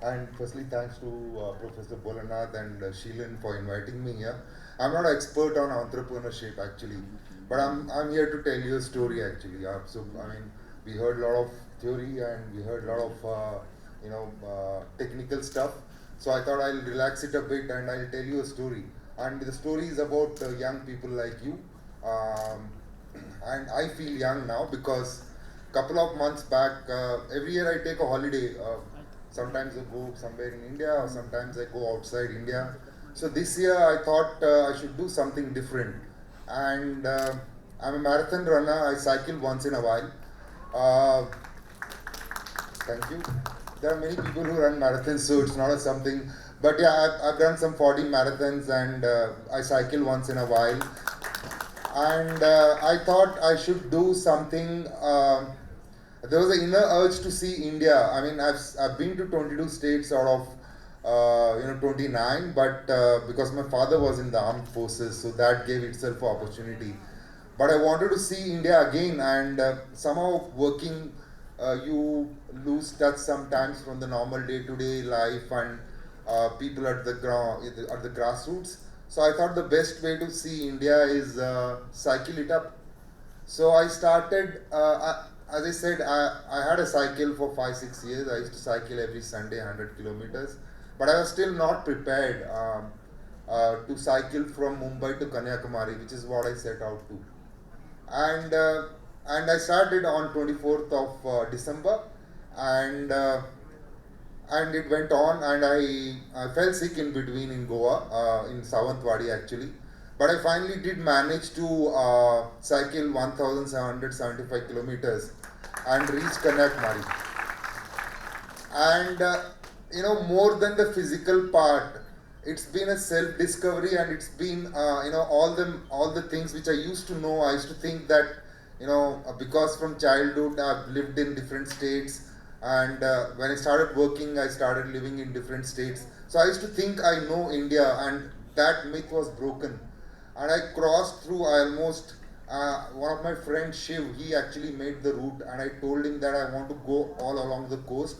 And firstly, thanks to Professor Bolanath and Sheelan for inviting me here. I'm not an expert on entrepreneurship actually, but I'm here to tell you a story actually. We heard a lot of theory and we heard a lot of technical stuff. So I thought I'll relax it a bit and I'll tell you a story. And the story is about young people like you. Um, and I feel young now because couple of months back, every year I take a holiday. Sometimes I go somewhere in India, or sometimes I go outside India. So this year I thought I should do something different. And I'm a marathon runner. I cycle once in a while. Uh, Thank you. There are many people who run marathons, so it's not a something. But yeah, I've done some 40 marathons and I cycle once in a while. And I thought I should do something. There was an inner urge to see India. I mean, I've been to 22 states out of 29, but because my father was in the armed forces, so that gave itself an opportunity. But I wanted to see India again, and somehow working, you lose touch sometimes from the normal day-to-day life and people at the ground, at the grassroots. So I thought the best way to see India is cycle it up. So I started, as I said, I had a cycle for 5, 6 years. I used to cycle every Sunday 100 kilometers. But I was still not prepared to cycle from Mumbai to Kanyakumari, which is what I set out to. And, uh, and I started on 24th of December. And and it went on and I fell sick in between in Goa, in Savantwadi actually. But I finally did manage to cycle 1775 kilometers and reach Kanyakumari. And more than the physical part, it's been a self discovery and it's been all the things which I used to know. I used to think that because from childhood I've lived in different states, and when I started working I started living in different states, so I used to think I know India, and that myth was broken. And I crossed through. I almost one of my friends Shiv, he actually made the route, and I told him that I want to go all along the coast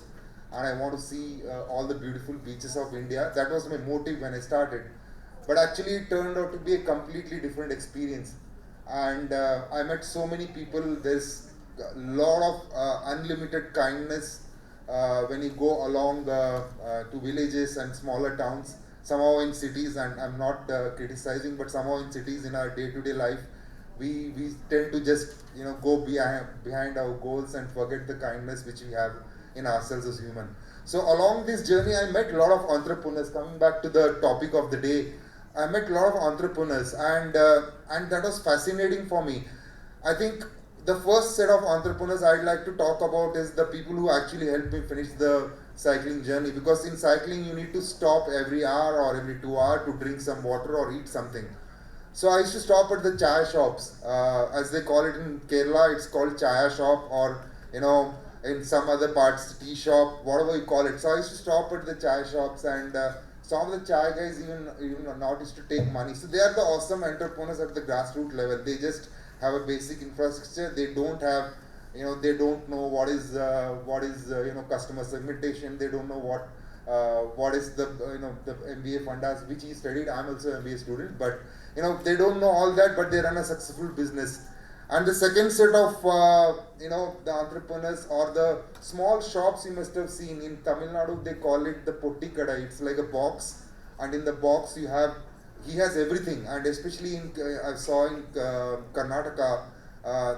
and I want to see all the beautiful beaches of India. That was my motive when I started. But actually, it turned out to be a completely different experience. And I met so many people. There's a lot of unlimited kindness when you go along to villages and smaller towns. Somehow in cities, and I'm not criticizing, but somehow in cities in our day-to-day life, we tend to just go behind our goals and forget the kindness which we have in ourselves as human. So along this journey, I met a lot of entrepreneurs. Coming back to the topic of the day, I met a lot of entrepreneurs, and that was fascinating for me. I think the first set of entrepreneurs I'd like to talk about is the people who actually helped me finish the cycling journey. Because in cycling, you need to stop every hour or every 2 hours to drink some water or eat something. So I used to stop at the chai shops, as they call it in Kerala. It's called chaya shop, or in some other parts, tea shop, whatever you call it. So I used to stop at the chai shops, and some of the chai guys even not used to take money. So they are the awesome entrepreneurs at the grassroots level. They just have a basic infrastructure. They don't have, they don't know what is customer segmentation. They don't know what is the the MBA fundas which he studied. I'm also an MBA student, but they don't know all that, but they run a successful business. And the second set of the entrepreneurs or the small shops, you must have seen in Tamil Nadu, they call it the potti kadai. It's like a box, and in the box he has everything. And especially in I saw in Karnataka,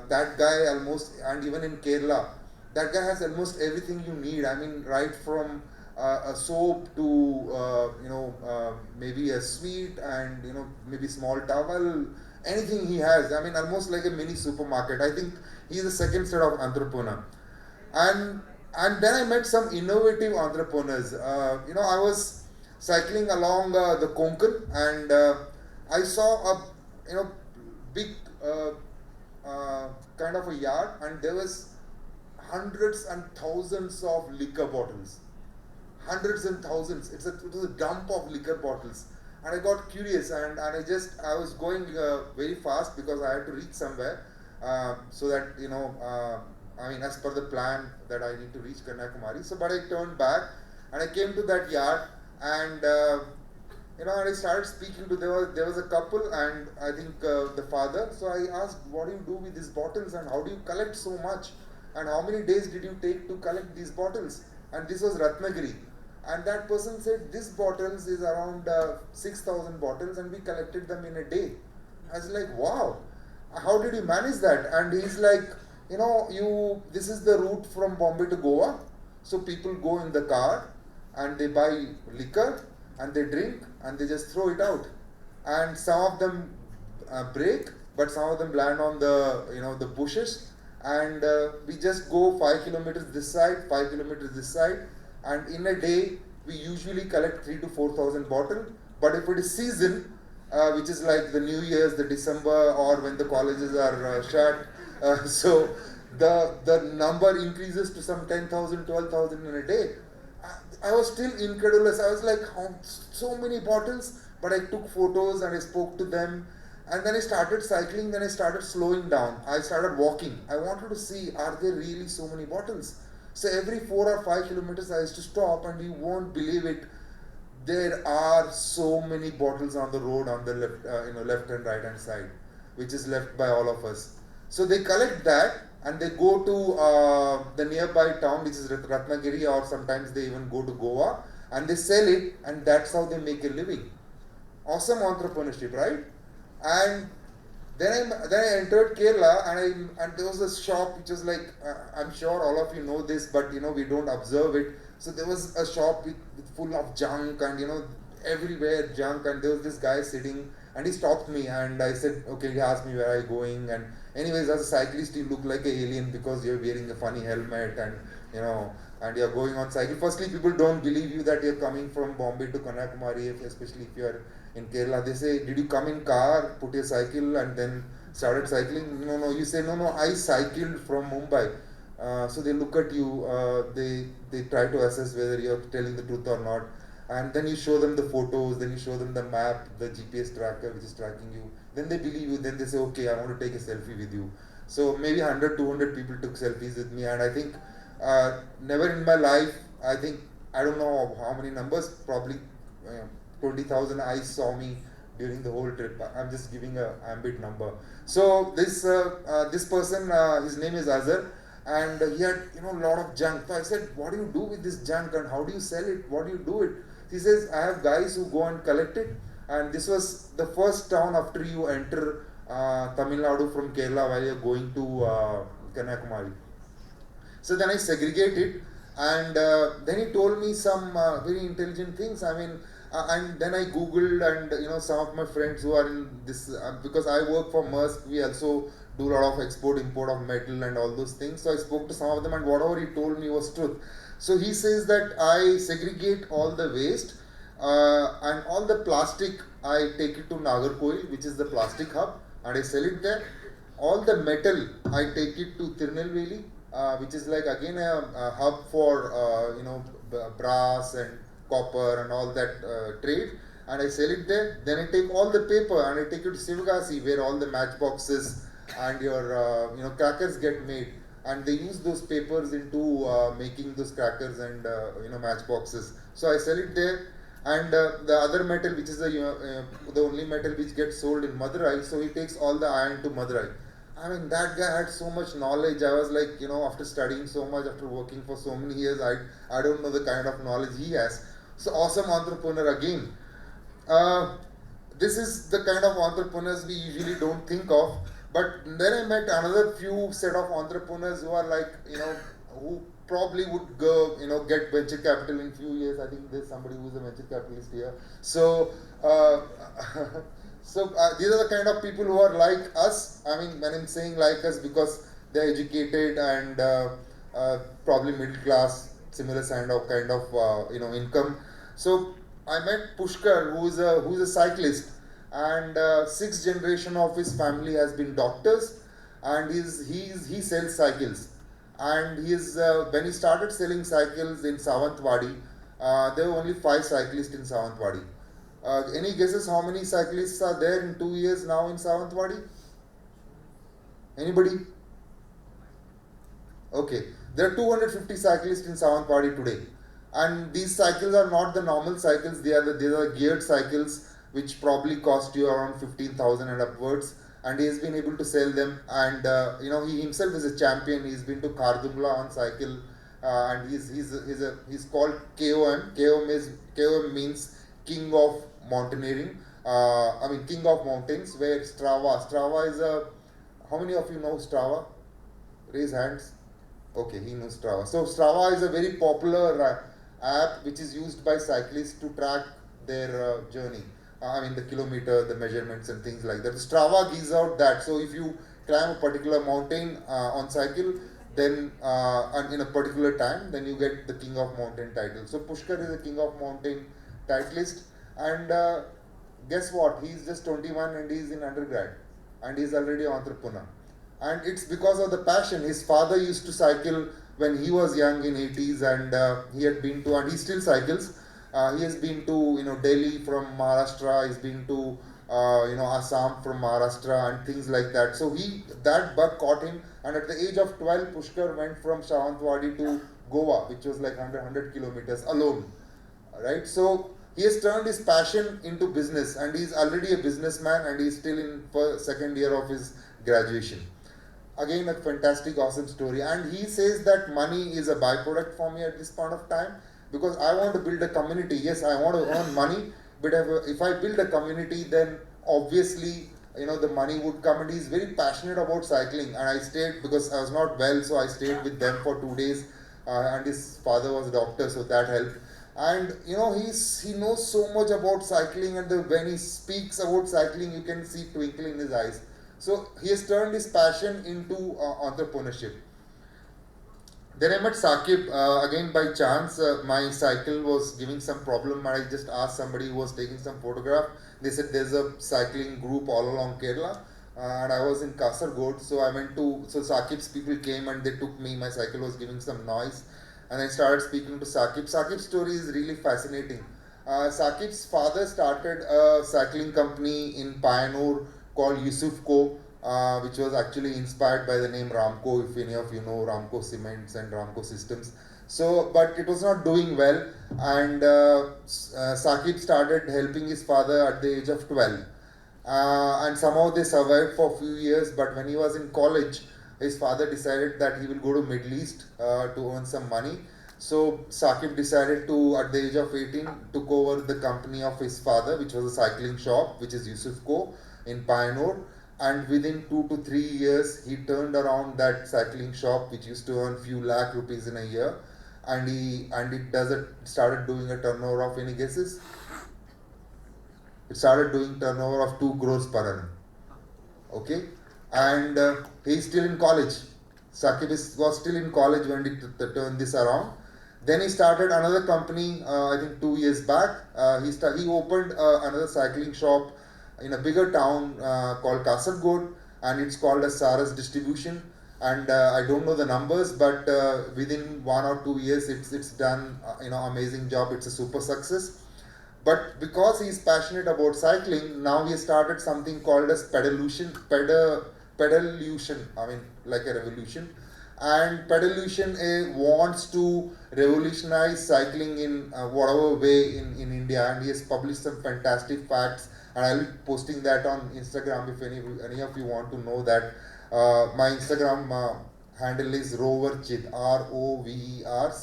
that guy almost, and even in Kerala, that guy has almost everything you need. I mean, right from a soap to maybe a sweet, and maybe small towel, anything he has. I mean, almost like a mini supermarket. I think he's the second set of entrepreneur. And then I met some innovative entrepreneurs. I was cycling along the Konkan, and I saw a big kind of a yard, and there was hundreds and thousands of liquor bottles, hundreds and thousands. It was a dump of liquor bottles, and I got curious, and I was going very fast because I had to reach somewhere, so that I mean, as per the plan that I need to reach Kanyakumari. So, but I turned back, And I came to that yard, and and I started speaking to, there was a couple, and I think the father. So I asked, what do you do with these bottles, and how do you collect so much, and how many days did you take to collect these bottles? And this was Ratnagiri. And that person said, this bottles is around 6,000 bottles, and we collected them in a day. I was like, wow, how did you manage that? And he's like, this is the route from Bombay to Goa. So people go in the car and they buy liquor and they drink and they just throw it out. And some of them break, but some of them land on the bushes. And we just go 5 kilometers this side, 5 kilometers this side. And in a day, we usually collect 3,000 to 4,000 bottles. But if it is season, which is like the New Year's, the December, or when the colleges are shut, so the number increases to some 10,000, 12,000 in a day. I was still incredulous. I was like, how so many bottles? But I took photos and I spoke to them. And then I started cycling, then I started slowing down. I started walking. I wanted to see, are there really so many bottles? So every 4 or 5 kilometers I used to stop, and you won't believe it, there are so many bottles on the road on the left and right hand side, which is left by all of us. So they collect that and they go to the nearby town, which is Ratnagiri, or sometimes they even go to Goa, and they sell it, and that's how they make a living. Awesome entrepreneurship, right? And then I entered Kerala, and there was a shop which was like, I'm sure all of you know this, but we don't observe it. So there was a shop with full of junk, and everywhere junk, and there was this guy sitting, and he stopped me, and I said, okay, he asked me where I going, and anyways, as a cyclist you look like an alien because you're wearing a funny helmet, and and you're going on cycle. Firstly, people don't believe you that you're coming from Bombay to Kanyakumari, especially if you're in Kerala. They say, did you come in car, put your cycle, and then started cycling? No. You say, no, I cycled from Mumbai. So they look at you, they try to assess whether you're telling the truth or not. And then you show them the photos, then you show them the map, the GPS tracker which is tracking you. Then they believe you, then they say, okay, I want to take a selfie with you. So maybe 100, 200 people took selfies with me, and I think never in my life, I don't know how many numbers, probably 20,000 eyes saw me during the whole trip. I'm just giving a ambit number. So this person, his name is Azhar, and he had a lot of junk. So I said, what do you do with this junk, and how do you sell it? What do you do it? He says, I have guys who go and collect it. And this was the first town after you enter Tamil Nadu from Kerala while you're going to Kanyakumari. So then I segregate it, and then he told me some very intelligent things. And then I googled, and some of my friends who are in this, because I work for Maersk, we also do a lot of export import of metal and all those things. So I spoke to some of them, and whatever he told me was truth. So he says that I segregate all the waste, and all the plastic I take it to Nagarkoil, which is the plastic hub, and I sell it there. All the metal I take it to Tirunelveli, which is like again a hub for brass and copper and all that trade, and I sell it there. Then I take all the paper and I take it to Sivagasi, where all the matchboxes and your crackers get made, and they use those papers into making those crackers and matchboxes. So I sell it there. And the other metal, which is the only metal which gets sold in Madurai, so he takes all the iron to Madurai. That guy had so much knowledge. I was like, after studying so much, after working for so many years, I don't know the kind of knowledge he has. So awesome entrepreneur again. This is the kind of entrepreneurs we usually don't think of. But then I met another few set of entrepreneurs who are like, who probably would go, get venture capital in few years. I think there's somebody who's a venture capitalist here. So, these are the kind of people who are like us. When I'm saying like us, because they're educated and probably middle class, similar kind of income. So I met Pushkar, who's a cyclist, and 6th generation of his family has been doctors, and he sells cycles. And when he started selling cycles in Sawantwadi, there were only 5 cyclists in Sawantwadi. Any guesses how many cyclists are there in 2 years now in Sawantwadi? Anybody? Okay, there are 250 cyclists in Sawantwadi today. And these cycles are not the normal cycles, these are geared cycles which probably cost you around 15,000 and upwards, and he has been able to sell them. And he himself is a champion. He's been to Kardungla on cycle, and he's called KOM. KOM means King of Mountaineering. King of Mountains. Where Strava is a, how many of you know Strava? Raise hands. Okay, he knows Strava. So Strava is a very popular app which is used by cyclists to track their journey. The kilometer, the measurements and things like that. Strava gives out that. So if you climb a particular mountain on cycle, then and in a particular time, then you get the King of Mountain title. So Pushkar is a King of Mountain titleist, and guess what? He's just 21 and he's in undergrad, and he's already an entrepreneur. And it's because of the passion. His father used to cycle when he was young in 80s, and he had been to, and he still cycles. He has been to Delhi from Maharashtra. He's been to Assam from Maharashtra and things like that. So that bug caught him, and at the age of 12, Pushkar went from Sawantwadi to Goa, which was like 100 kilometers alone. Right? So he has turned his passion into business, and he's already a businessman, and he's still in second year of his graduation. Again, a fantastic, awesome story. And he says that money is a byproduct for me at this point of time, because I want to build a community. Yes, I want to earn money, but if I build a community, then obviously the money would come. And he's very passionate about cycling, and I stayed, because I was not well, so I stayed with them for 2 days, and his father was a doctor, so that helped. And he knows so much about cycling, and when he speaks about cycling, you can see twinkle in his eyes. So he has turned his passion into entrepreneurship. Then I met Saqib, again by chance. My cycle was giving some problem, and I just asked somebody who was taking some photograph. They said there's a cycling group all along Kerala, and I was in Kasargod, so Saqib's people came and they took me. My cycle was giving some noise, and I started speaking to Saqib. Saqib's story is really fascinating. Saqib's father started a cycling company in Pioneer called Yusufco, which was actually inspired by the name Ramco, if any of you know Ramco Cements and Ramco Systems. So, but it was not doing well, and Saqib started helping his father at the age of 12. And somehow they survived for a few years, but when he was in college, his father decided that he will go to Middle East to earn some money. So Saqib decided to, at the age of 18, took over the company of his father, which was a cycling shop, which is Yusufco in Pioneer. And within 2 to 3 years, he turned around that cycling shop, which used to earn few lakh rupees in a year, and it started doing a turnover of, any guesses? It started doing turnover of 2 crores per annum. Okay, and he's still in college. Saqib was still in college when he turned this around. Then he started another company. I think 2 years back. He opened another cycling shop in a bigger town called Kasargod, and it's called as Saras Distribution. And I don't know the numbers, but within 1 or 2 years, it's done amazing job. It's a super success. But because he's passionate about cycling, now he started something called as Pedalution. Like a revolution. And Pedalution wants to revolutionize cycling in whatever way in India, and he has published some fantastic facts, and I'll be posting that on Instagram if any of you want to know that. My Instagram handle is roverchid, ROVERCHID.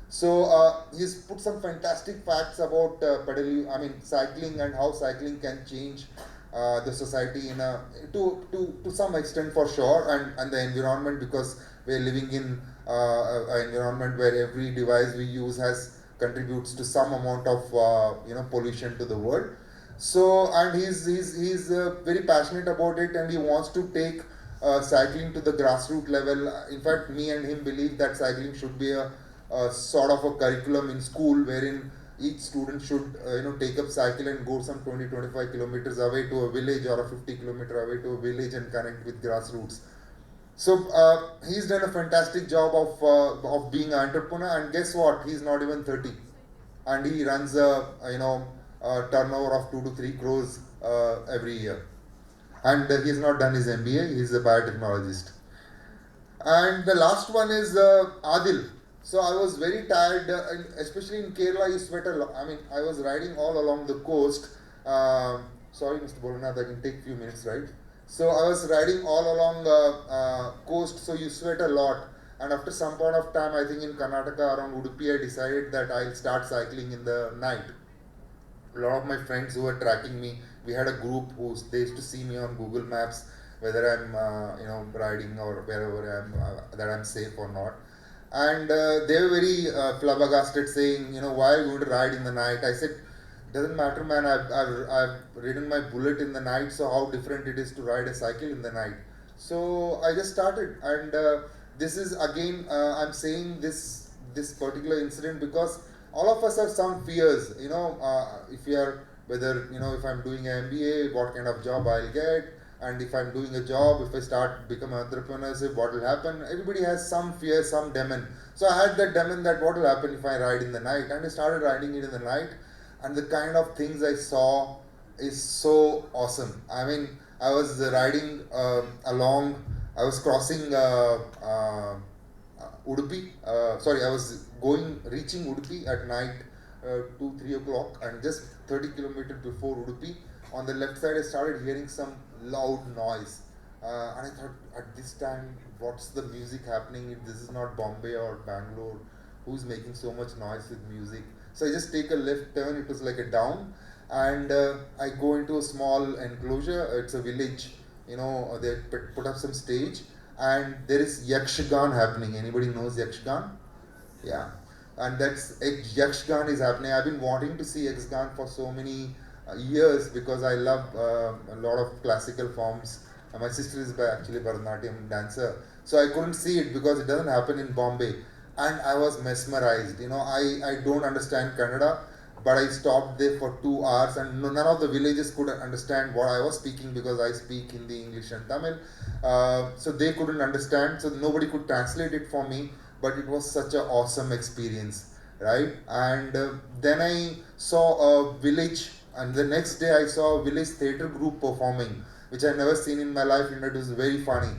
So he's put some fantastic facts about cycling, and how cycling can change the society to some extent for sure, and the environment, because we're living in an environment where every device we use contributes to some amount of pollution to the world. So, and he's very passionate about it, and he wants to take cycling to the grassroots level. In fact, me and him believe that cycling should be a sort of a curriculum in school, wherein each student should take up cycle and go some 20-25 kilometers away to a village, or a 50 kilometer away to a village, and connect with grassroots. So he's done a fantastic job of being an entrepreneur, and guess what? He's not even 30, and he runs a turnover of 2 to 3 crores every year. And he's not done his MBA. He's a biotechnologist. And the last one is Adil. So I was very tired, and especially in Kerala, you sweat a lot. I mean, I was riding all along the coast. Sorry, Mr. Bolanath, I can take few minutes, right? So I was riding all along the coast, so you sweat a lot. And after some point of time, I think in Karnataka around Udupi, I decided that I'll start cycling in the night. A lot of my friends who were tracking me, we had a group who they used to see me on Google Maps, whether I'm riding or wherever I'm that I'm safe or not. And they were very flabbergasted, saying, why are you going to ride in the night? I said, doesn't matter, man. I've ridden my bullet in the night, so how different it is to ride a cycle in the night. So I just started, and this is again, I'm saying this particular incident because all of us have some fears. If you are whether if I'm doing an MBA, what kind of job I'll get, and if I'm doing a job, if I start become an entrepreneur, what will happen? Everybody has some fear, some demon. So I had that demon that what will happen if I ride in the night, and I started riding it in the night, and the kind of things I saw is so awesome. I mean, I was riding along, I was crossing Udupi. I was reaching Udupi at night, 2-3 o'clock, and just 30 kilometers before Udupi, on the left side, I started hearing some loud noise. And I thought, at this time, what's the music happening? If this is not Bombay or Bangalore, who's making so much noise with music? So I just take a left turn, it was like a down, and I go into a small enclosure. It's a village, they put up some stage, and there is Yakshagan happening. Anybody knows Yakshagan? Yeah. And that's Yakshagan is happening. I've been wanting to see Yakshagan for so many years because I love a lot of classical forms. My sister is actually Bharatanatyam dancer, so I couldn't see it because it doesn't happen in Bombay, and I was mesmerized. I don't understand Kannada, but I stopped there for 2 hours, and none of the villagers could understand what I was speaking because I speak Hindi, English, and Tamil. So they couldn't understand, so nobody could translate it for me. But it was such an awesome experience, right? And then I saw a village, and the next day I saw a village theatre group performing, which I never seen in my life, and it was very funny.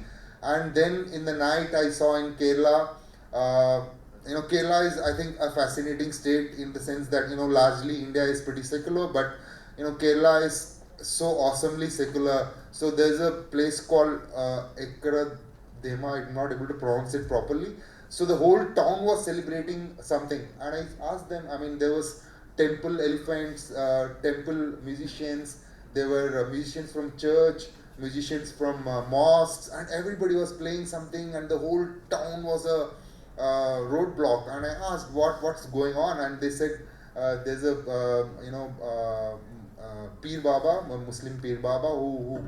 And then in the night I saw in Kerala. Kerala is, I think, a fascinating state in the sense that largely India is pretty secular, but Kerala is so awesomely secular. So there's a place called Ekara Dema. I'm not able to pronounce it properly. So the whole town was celebrating something, and I asked them. I mean, there was temple elephants, temple musicians. There were musicians from church, musicians from mosques, and everybody was playing something, and the whole town was a roadblock. And I asked what's going on, and they said there's a Peer Baba, a Muslim Peer Baba,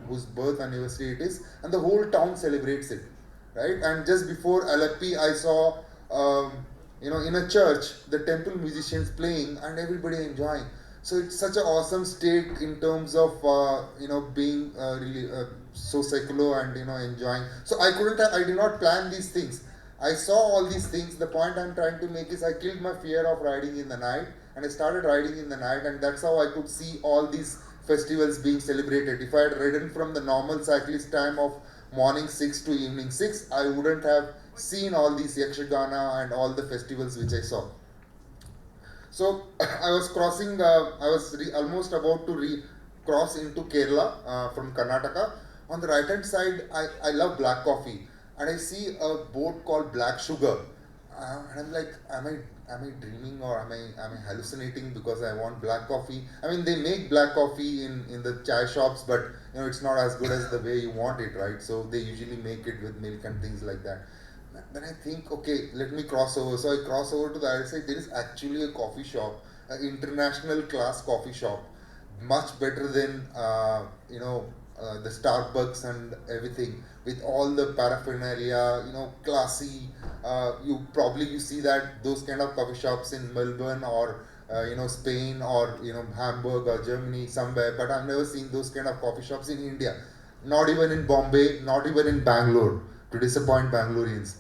whose birth anniversary it is, and the whole town celebrates it. Right? And just before Aleppi, I saw, in a church, the temple musicians playing and everybody enjoying. So it's such an awesome state in terms of, being really so secular and, enjoying. So I did not plan these things. I saw all these things. The point I'm trying to make is I killed my fear of riding in the night, and I started riding in the night, and that's how I could see all these festivals being celebrated. If I had ridden from the normal cyclist time of morning 6 to evening 6, I wouldn't have seen all these Yakshagana and all the festivals which I saw. So I was crossing, almost about to cross into Kerala from Karnataka. On the right hand side, I love black coffee, and I see a board called Black Sugar. And I'm like, am I dreaming, or am I hallucinating because I want black coffee? I mean, they make black coffee in the chai shops, but it's not as good as the way you want it, right? So they usually make it with milk and things like that. Then I think, okay, let me cross over. So I cross over to the other side. There is actually a coffee shop, an international class coffee shop, much better than the Starbucks and everything, with all the paraphernalia, classy. You see those kind of coffee shops in Melbourne or Spain or Hamburg or Germany somewhere, but I've never seen those kind of coffee shops in India. Not even in Bombay, not even in Bangalore, to disappoint Bangaloreans.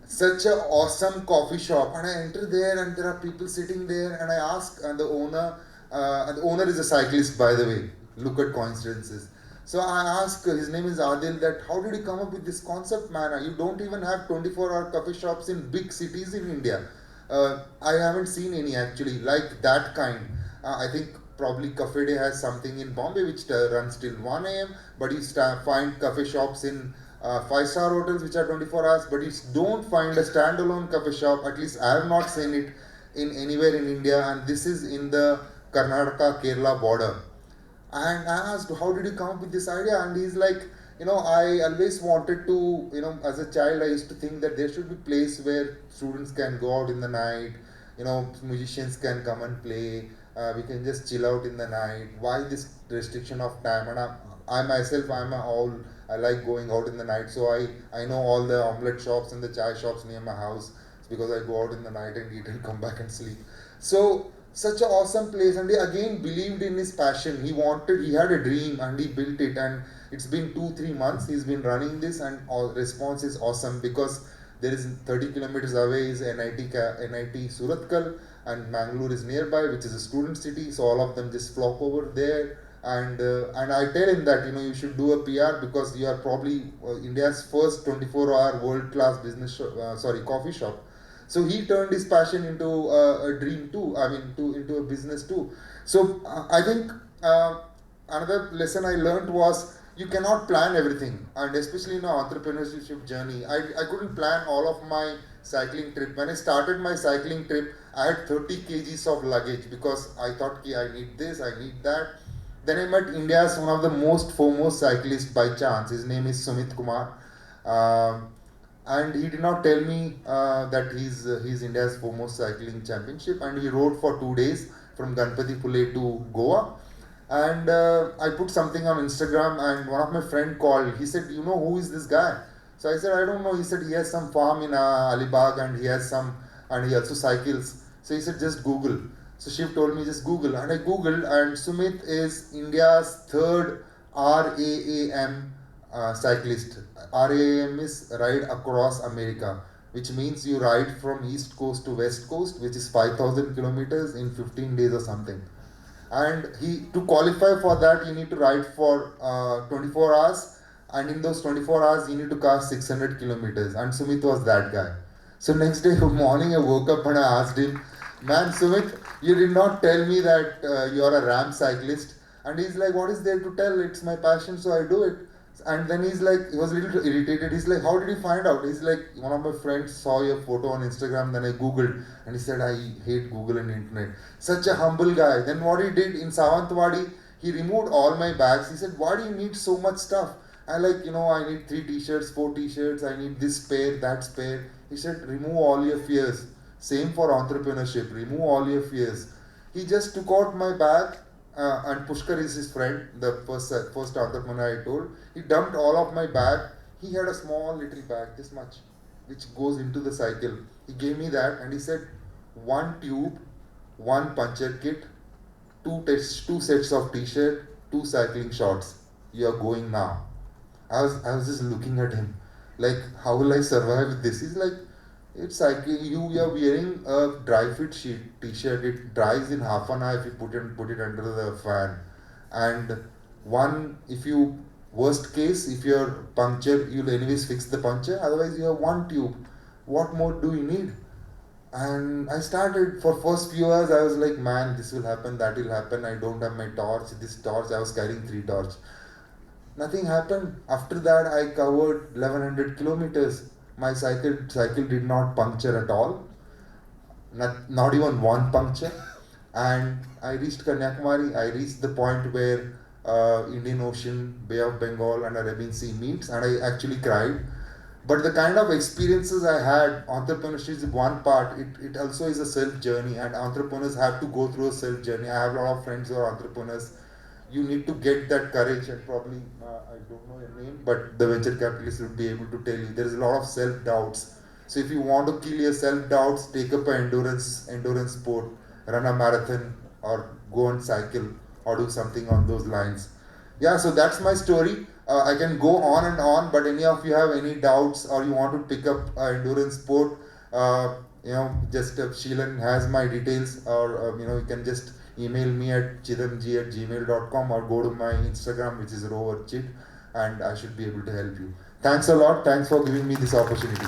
Such an awesome coffee shop, and I enter there, and there are people sitting there, and I ask the owner. And the owner is a cyclist, by the way. Look at coincidences. So I asked, his name is Adil, that how did you come up with this concept, man? You don't even have 24-hour coffee shops in big cities in India. I haven't seen any actually like that kind. I think probably Cafe Day has something in Bombay which runs till 1 a.m. But you find cafe shops in five-star hotels which are 24 hours. But you don't find a standalone cafe shop. At least I have not seen it in anywhere in India. And this is in the Karnataka Kerala border. And I asked, how did you come up with this idea? And he's like, I always wanted to, as a child, I used to think that there should be a place where students can go out in the night, musicians can come and play, we can just chill out in the night. Why this restriction of time? And I myself, I like going out in the night, so I know all the omelette shops and the chai shops near my house because I go out in the night and eat and come back and sleep. So such an awesome place, and he again believed in his passion. He had a dream and he built it, and it's been 2-3 months he's been running this, and all response is awesome because there is 30 kilometers away is NIT Surathkal, and Bangalore is nearby, which is a student city, so all of them just flock over there. And I tell him that you should do a PR because you are probably India's first 24-hour world-class coffee shop. So he turned his passion into a dream too. Into a business too. So I think another lesson I learned was you cannot plan everything, and especially in an entrepreneurship journey. I couldn't plan all of my cycling trip. When I started my cycling trip, I had 30 kgs of luggage because I thought, I need this, I need that. Then I met India's one of the most foremost cyclists by chance. His name is Sumit Kumar. And he did not tell me that he's India's foremost cycling championship, and he rode for 2 days from Ganpatipule to Goa. And I put something on Instagram, and one of my friend called. He said, who is this guy? So I said, I don't know. He said he has some farm in Alibag, and he also cycles. So he said, just Google. So Shiv told me, just Google, and I Googled, and Sumit is India's third RAM cyclist. RAM is Ride Across America, which means you ride from east coast to west coast, which is 5,000 kilometers in 15 days or something. And to qualify for that, you need to ride for 24 hours, and in those 24 hours you need to cover 600 kilometers, and Sumit was that guy. So next day morning I woke up and I asked him, man, Sumit, you did not tell me that you are a RAM cyclist. And he's like, what is there to tell? It's my passion, so I do it. And then he was a little irritated. He's like, how did you find out? He's like, one of my friends saw your photo on Instagram, then I Googled, and he said, I hate Google and internet. Such a humble guy. Then what he did in Sawantwadi, he removed all my bags. He said, why do you need so much stuff? I I need 3 t-shirts, 4 t-shirts, I need this spare, that spare. He said, remove all your fears. Same for entrepreneurship, remove all your fears. He just took out my bag, and Pushkar is his friend, the first entrepreneur I told. He dumped all of my bag. He had a small little bag, this much, which goes into the cycle. He gave me that, and he said, 1 tube, 1 puncture kit, 2 sets of t-shirt, 2 cycling shorts. You are going now. I was just looking at him, like, how will I survive with this? He's like, it's like you are wearing a dry fit t-shirt. It dries in half an hour if you put it under the fan. And worst case, if you're punctured, you'll anyways fix the puncture. Otherwise, you have 1 tube. What more do you need? And I started, for first few hours, I was like, man, this will happen, that will happen. I don't have my torch. This torch, I was carrying 3 torch. Nothing happened. After that, I covered 1100 kilometers. My cycle did not puncture at all, not even 1 puncture. And I reached Kanyakumari. I reached the point where Indian Ocean, Bay of Bengal and Arabian Sea meets, and I actually cried. But the kind of experiences I had, entrepreneurship is one part, it also is a self journey, and entrepreneurs have to go through a self journey. I have a lot of friends who are entrepreneurs. You need to get that courage, and probably, I don't know your name, but the venture capitalist will be able to tell you, there is a lot of self-doubts. So if you want to kill your self-doubts, take up an endurance sport, run a marathon, or go and cycle, or do something on those lines. Yeah, so that's my story. I can go on and on, but any of you have any doubts, or you want to pick up an endurance sport, just Sheelan has my details, or you can just email me at chidamji@gmail.com or go to my Instagram, which is roverchid, and I should be able to help you. Thanks a lot. Thanks for giving me this opportunity.